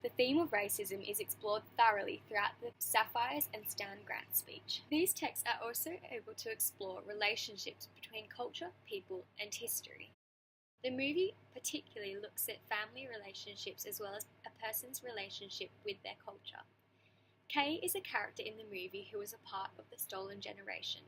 The theme of racism is explored thoroughly throughout the Sapphires and Stan Grant speech. These texts are also able to explore relationships between culture, people, and history. The movie particularly looks at family relationships as well as a person's relationship with their culture. Kay is a character in the movie who is a part of the stolen generation.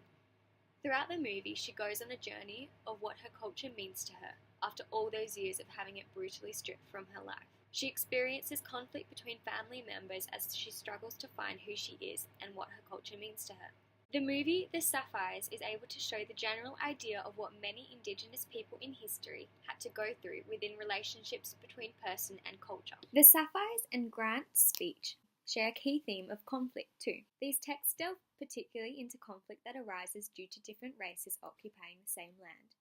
Throughout the movie, she goes on a journey of what her culture means to her after all those years of having it brutally stripped from her life. She experiences conflict between family members as she struggles to find who she is and what her culture means to her. The movie The Sapphires is able to show the general idea of what many Indigenous people in history had to go through within relationships between person and culture. The Sapphires and Grant's speech share a key theme of conflict too. These texts delve particularly into conflict that arises due to different races occupying the same land.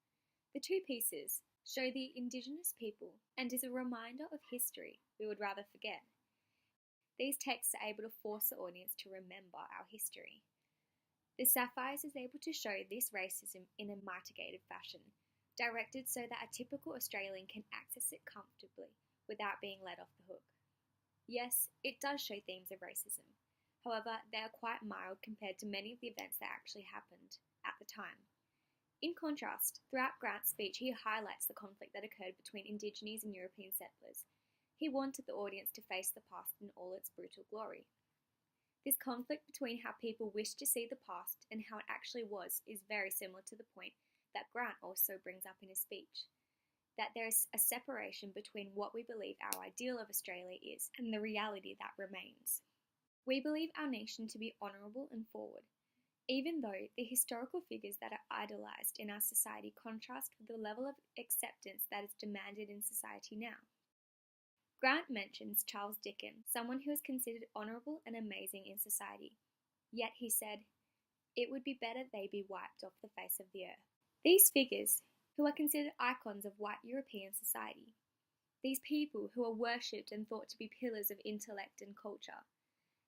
The two pieces show the Indigenous people and is a reminder of history we would rather forget. These texts are able to force the audience to remember our history. The Sapphires is able to show this racism in a mitigated fashion, directed so that a typical Australian can access it comfortably without being let off the hook. Yes, it does show themes of racism. However, they are quite mild compared to many of the events that actually happened at the time. In contrast, throughout Grant's speech, he highlights the conflict that occurred between Indigenous and European settlers. He wanted the audience to face the past in all its brutal glory. This conflict between how people wish to see the past and how it actually was is very similar to the point that Grant also brings up in his speech, that there is a separation between what we believe our ideal of Australia is and the reality that remains. We believe our nation to be honourable and forward, even though the historical figures that are idolised in our society contrast with the level of acceptance that is demanded in society now. Grant mentions Charles Dickens, someone who is considered honourable and amazing in society. Yet he said, "It would be better they be wiped off the face of the earth." These figures, who are considered icons of white European society, these people who are worshipped and thought to be pillars of intellect and culture,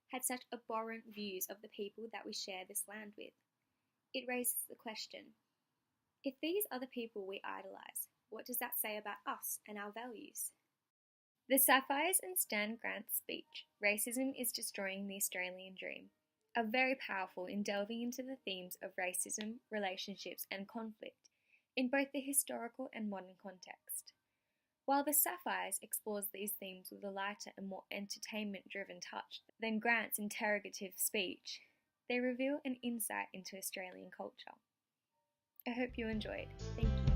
had such abhorrent views of the people that we share this land with. It raises the question, if these are the people we idolise, what does that say about us and our values? The Sapphires and Stan Grant's speech, Racism is Destroying the Australian Dream, are very powerful in delving into the themes of racism, relationships and conflict in both the historical and modern context. While The Sapphires explores these themes with a lighter and more entertainment-driven touch than Grant's interrogative speech, they reveal an insight into Australian culture. I hope you enjoyed. Thank you.